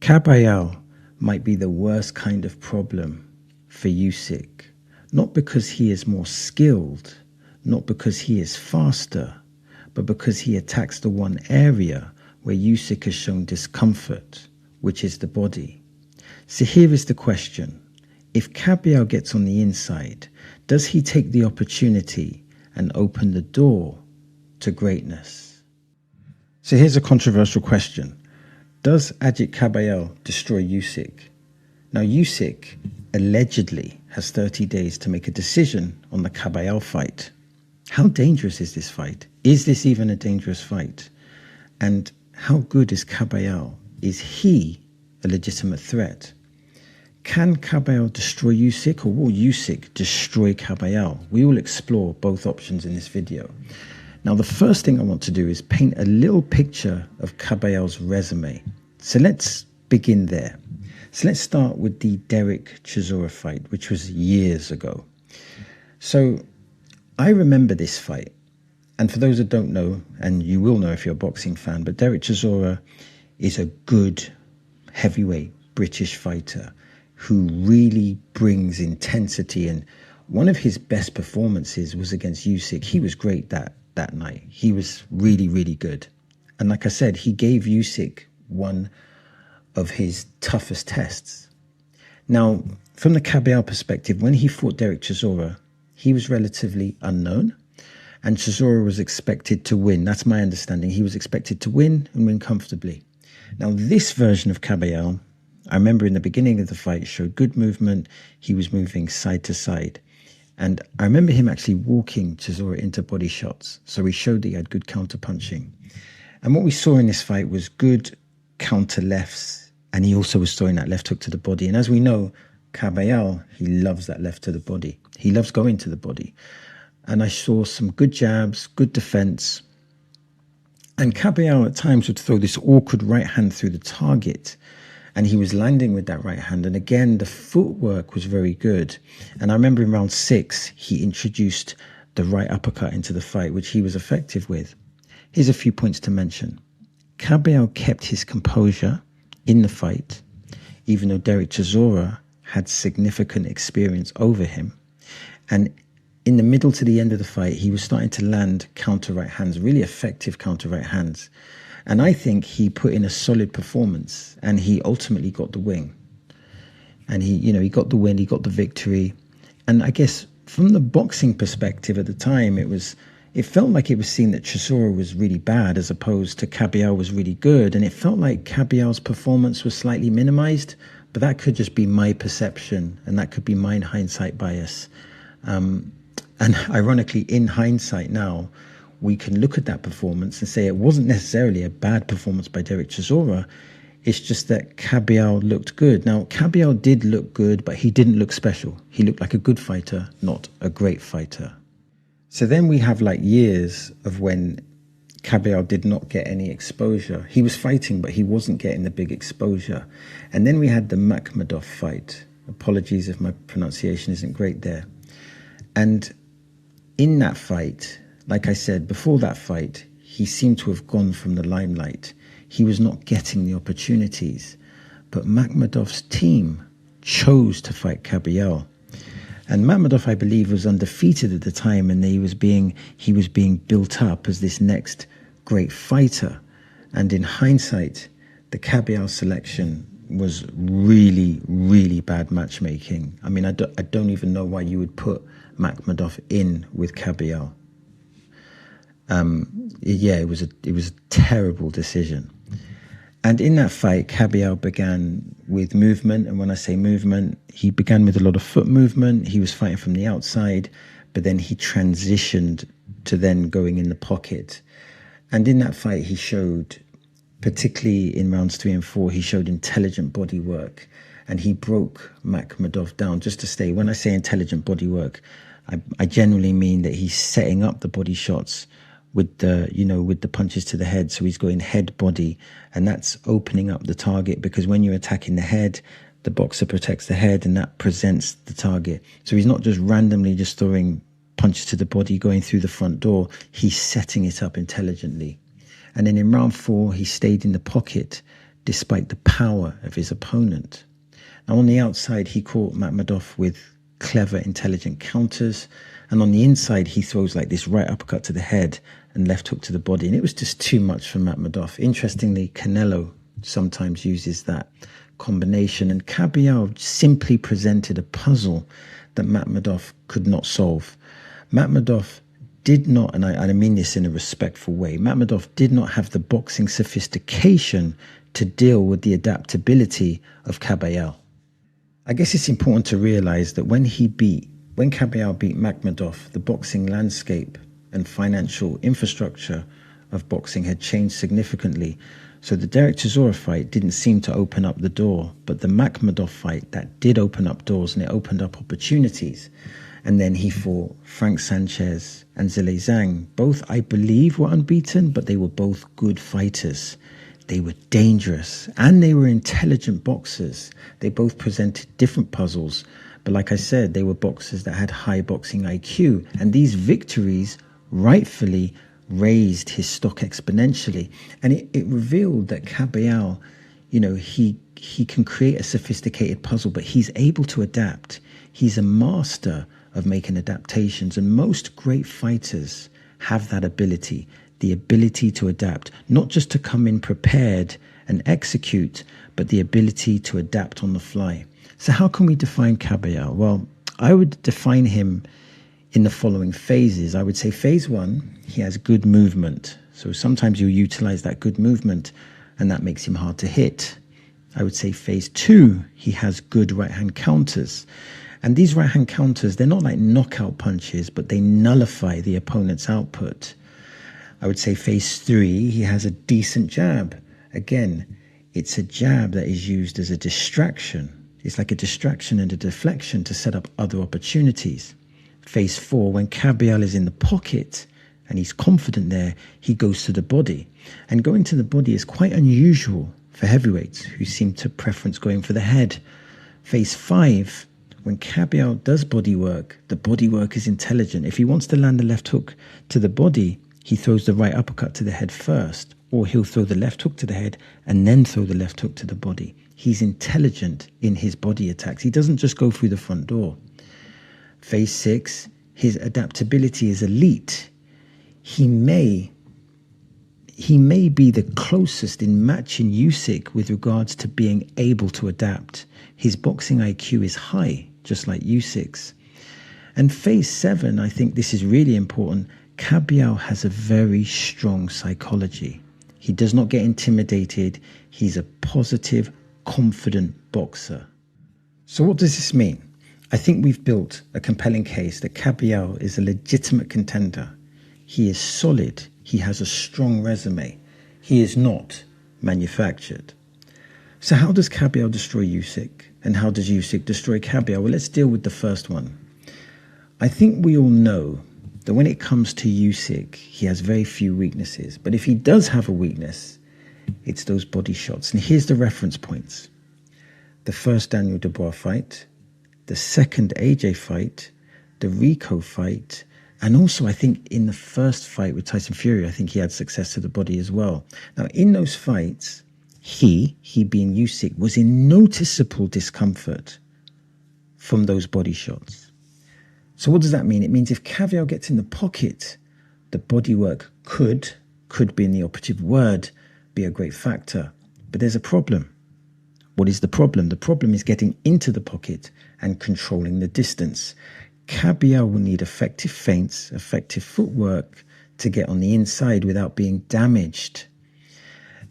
Kabayel might be the worst kind of problem for Usyk, not because he is more skilled, not because he is faster, but because he attacks the one area where Usyk has shown discomfort, which is the body. So here is the question. If Kabayel gets on the inside, does he take the opportunity and open the door to greatness? So here's a controversial question. Does Agit Kabayel destroy Usyk? Now Usyk allegedly has 30 days to make a decision on the Kabayel fight. How dangerous is this fight? Is this even a dangerous fight? And how good is Kabayel? Is he a legitimate threat? Can Kabayel destroy Usyk, or will Usyk destroy Kabayel? We will explore both options in this video. Now, the first thing I want to do is paint a little picture of Kabayel's resume. So let's begin there. So let's start with the Derek Chisora fight, which was years ago. So I remember this fight. And for those that don't know, and you will know if you're a boxing fan, but Derek Chisora is a good heavyweight British fighter who really brings intensity. And one of his best performances was against Usyk. He was great that night. He was really, really good. And like I said, he gave Usyk one of his toughest tests. Now, from the Kabayel perspective, when he fought Derek Chisora, he was relatively unknown. And Chisora was expected to win. That's my understanding. He was expected to win and win comfortably. Now, this version of Kabayel, I remember in the beginning of the fight, showed good movement. He was moving side to side. And I remember him actually walking Chisora into body shots. So he showed that he had good counter punching. And what we saw in this fight was good counter lefts. And he also was throwing that left hook to the body. And as we know, Kabayel, he loves that left to the body. He loves going to the body. And I saw some good jabs, good defense. And Kabayel at times would throw this awkward right hand through the target. And he was landing with that right hand. And again, the footwork was very good. And I remember in round 6, he introduced the right uppercut into the fight, which he was effective with. Here's a few points to mention. Kabayel kept his composure in the fight, even though Derek Chisora had significant experience over him. And in the middle to the end of the fight, he was starting to land counter right hands, really effective counter right hands. And I think he put in a solid performance, and he ultimately got the win. And he got the win, he got the victory. And I guess from the boxing perspective at the time, it felt like it was seen that Chisora was really bad as opposed to Kabayel was really good. And it felt like Kabayel's performance was slightly minimized, but that could just be my perception, and that could be my hindsight bias. And ironically, in hindsight now, we can look at that performance and say it wasn't necessarily a bad performance by Derek Chisora. It's just that Kabayel looked good. Now, Kabayel did look good, but he didn't look special. He looked like a good fighter, not a great fighter. So then we have like years of when Kabayel did not get any exposure. He was fighting, but he wasn't getting the big exposure. And then we had the Makhmudov fight. Apologies if my pronunciation isn't great there. And in that fight, like I said, before that fight, he seemed to have gone from the limelight. He was not getting the opportunities. But Makhmudov's team chose to fight Kabayel. And Makhmudov, I believe, was undefeated at the time, and he was being built up as this next great fighter. And in hindsight, the Kabayel selection was really, really bad matchmaking. I mean, I don't even know why you would put Makhmudov in with Kabayel. It was a terrible decision. And in that fight, Kabayel began with movement. And when I say movement, he began with a lot of foot movement. He was fighting from the outside, but then he transitioned to then going in the pocket. And in that fight, he showed, particularly in rounds 3 and 4, he showed intelligent body work. And he broke Makhmudov down. Just to stay, when I say intelligent body work, I generally mean that he's setting up the body shots with the punches to the head. So he's going head body, and that's opening up the target, because when you're attacking the head, the boxer protects the head and that presents the target. So he's not just randomly just throwing punches to the body going through the front door. He's setting it up intelligently. And then in round 4, he stayed in the pocket, despite the power of his opponent. Now, on the outside, he caught Makhmudov with clever, intelligent counters. And on the inside, he throws like this right uppercut to the head and left hook to the body. And it was just too much for Makhmudov. Interestingly, Canelo sometimes uses that combination. And Kabayel simply presented a puzzle that Makhmudov could not solve. Makhmudov did not, and I mean this in a respectful way, Makhmudov did not have the boxing sophistication to deal with the adaptability of Kabayel. I guess it's important to realize that when Kabayel beat Makhmudov, the boxing landscape and financial infrastructure of boxing had changed significantly. So the Derek Chisora fight didn't seem to open up the door, but the Makhmudov fight, that did open up doors, and it opened up opportunities. And then he fought Frank Sanchez and Zhilei Zhang. Both, I believe, were unbeaten, but they were both good fighters. They were dangerous, and they were intelligent boxers. They both presented different puzzles, but like I said, they were boxers that had high boxing IQ, and these victories rightfully raised his stock exponentially. And it revealed that Kabayel, he can create a sophisticated puzzle, but he's able to adapt. He's a master of making adaptations, and most great fighters have that ability, the ability to adapt, not just to come in prepared and execute, but the ability to adapt on the fly. So how can we define Kabayel? Well, I would define him in the following phases. I would say phase one, he has good movement. So sometimes you'll utilize that good movement and that makes him hard to hit. I would say phase two, he has good right-hand counters. And these right-hand counters, they're not like knockout punches, but they nullify the opponent's output. I would say phase three, he has a decent jab. Again, it's a jab that is used as a distraction. It's like a distraction and a deflection to set up other opportunities. Phase four, when Kabayel is in the pocket and he's confident there, he goes to the body. And going to the body is quite unusual for heavyweights who seem to preference going for the head. Phase five, when Kabayel does body work, the body work is intelligent. If he wants to land the left hook to the body, he throws the right uppercut to the head first, or he'll throw the left hook to the head and then throw the left hook to the body. He's intelligent in his body attacks. He doesn't just go through the front door. Phase six, his adaptability is elite. He may be the closest in matching Usyk with regards to being able to adapt. His boxing IQ is high, just like Usyk's. And phase seven, I think this is really important. Kabayel has a very strong psychology. He does not get intimidated. He's a positive, confident boxer. So what does this mean? I think we've built a compelling case that Kabayel is a legitimate contender. He is solid. He has a strong resume. He is not manufactured. So how does Kabayel destroy Usyk? And how does Usyk destroy Kabayel? Well, let's deal with the first one. I think we all know that when it comes to Usyk, he has very few weaknesses. But if he does have a weakness, it's those body shots. And here's the reference points. The first Daniel Dubois fight, the second AJ fight, the Rico fight, and also I think in the first fight with Tyson Fury, I think he had success to the body as well. Now in those fights, he being Usyk, was in noticeable discomfort from those body shots. So what does that mean? It means if Kabayel gets in the pocket, the body work could be in the operative word, be a great factor. But there's a problem. What is the problem? The problem is getting into the pocket and controlling the distance. Kabayel will need effective feints, effective footwork to get on the inside without being damaged.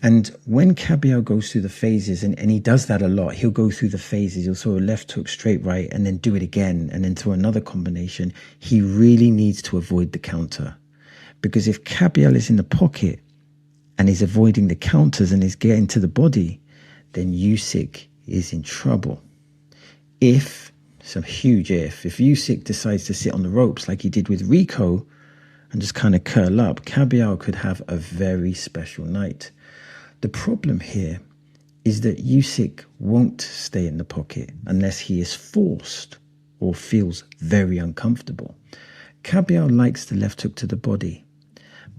And when Kabayel goes through the phases, and he does that a lot, he'll go through the phases, he'll throw a left hook straight right and then do it again and then throw another combination. He really needs to avoid the counter. Because if Kabayel is in the pocket and is avoiding the counters and is getting to the body, then Usyk is in trouble. If Usyk decides to sit on the ropes like he did with Rico and just kind of curl up, Kabayel could have a very special night. The problem here is that Usyk won't stay in the pocket unless he is forced or feels very uncomfortable. Kabayel likes the left hook to the body,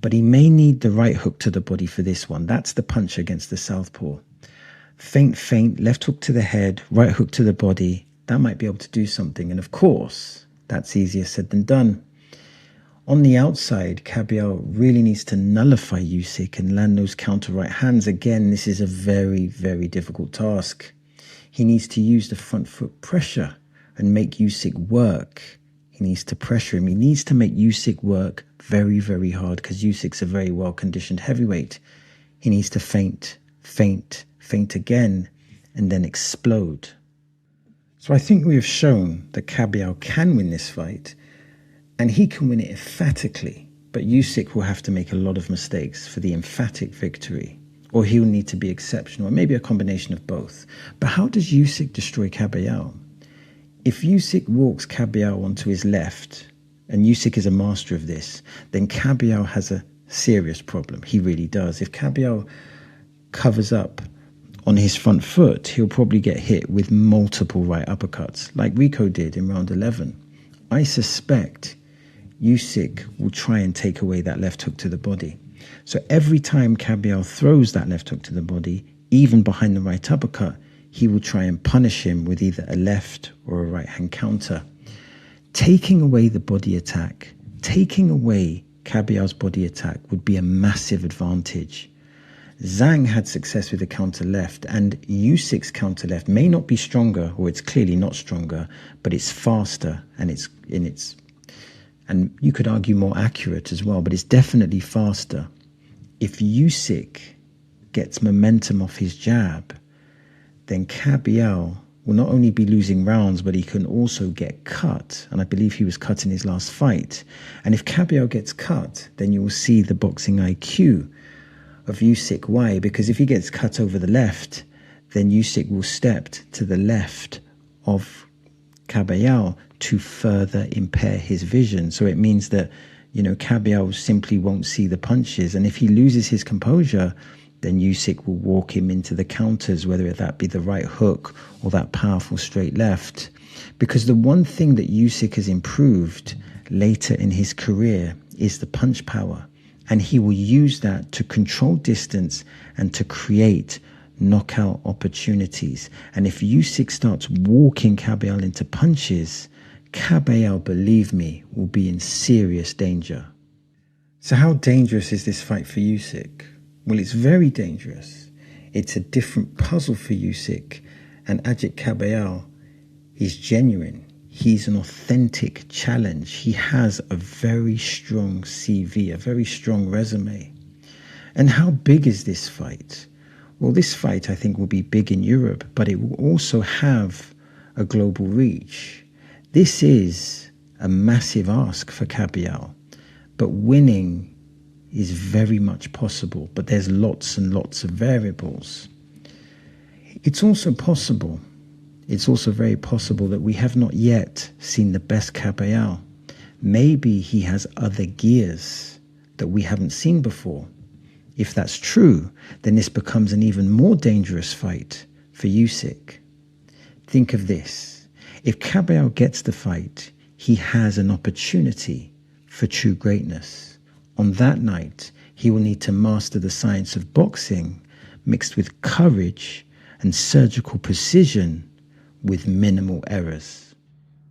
but he may need the right hook to the body for this one. That's the punch against the southpaw. Feint, left hook to the head, right hook to the body. That might be able to do something. And of course, that's easier said than done. On the outside, Kabayel really needs to nullify Usyk and land those counter right hands. Again, this is a very, very difficult task. He needs to use the front foot pressure and make Usyk work. He needs to pressure him. He needs to make Usyk work very, very hard because Usyk's a very well-conditioned heavyweight. He needs to feint again, and then explode. So I think we have shown that Kabayel can win this fight, and he can win it emphatically, but Usyk will have to make a lot of mistakes for the emphatic victory, or he'll need to be exceptional, or maybe a combination of both. But how does Usyk destroy Kabayel? If Usyk walks Kabayel onto his left, and Usyk is a master of this, then Kabayel has a serious problem. He really does. If Kabayel covers up on his front foot, he'll probably get hit with multiple right uppercuts, like Rico did in round 11. I suspect Usyk will try and take away that left hook to the body. So every time Kabayel throws that left hook to the body, even behind the right uppercut, he will try and punish him with either a left or a right hand counter. Taking away the body attack, taking away Kabayel's body attack would be a massive advantage. Zhang had success with the counter left, and Usyk's counter left may not be stronger, or it's clearly not stronger, but it's faster and and you could argue more accurate as well, but it's definitely faster. If Usyk gets momentum off his jab, then Kabayel will not only be losing rounds, but he can also get cut. And I believe he was cut in his last fight. And if Kabayel gets cut, then you will see the boxing IQ of Usyk. Why? Because if he gets cut over the left, then Usyk will step to the left of Kabayel to further impair his vision. So it means that, Kabayel simply won't see the punches. And if he loses his composure, then Usyk will walk him into the counters, whether that be the right hook or that powerful straight left. Because the one thing that Usyk has improved later in his career is the punch power. And he will use that to control distance and to create knockout opportunities. And if Usyk starts walking Kabayel into punches, Kabayel, believe me, will be in serious danger. So how dangerous is this fight for Usyk? Well, it's very dangerous. It's a different puzzle for Usyk. And Agit Kabayel is genuine. He's an authentic challenge. He has a very strong CV, a very strong resume. And how big is this fight? Well, this fight, I think, will be big in Europe, but it will also have a global reach. This is a massive ask for Kabayel, but winning is very much possible, but there's lots and lots of variables. It's also very possible that we have not yet seen the best Kabayel. Maybe he has other gears that we haven't seen before. If that's true, then this becomes an even more dangerous fight for Usyk. Think of this. If Kabayel gets the fight, he has an opportunity for true greatness. On that night, he will need to master the science of boxing mixed with courage and surgical precision with minimal errors.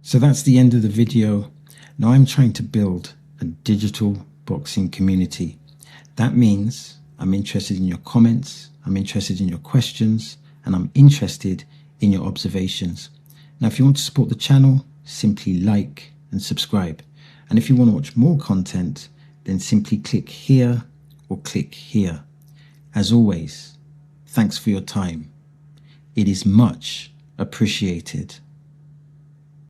So that's the end of the video. Now I'm trying to build a digital boxing community. That means I'm interested in your comments, I'm interested in your questions, and I'm interested in your observations. Now, if you want to support the channel, simply like and subscribe. And if you want to watch more content, then simply click here or click here. As always, thanks for your time. It is much appreciated.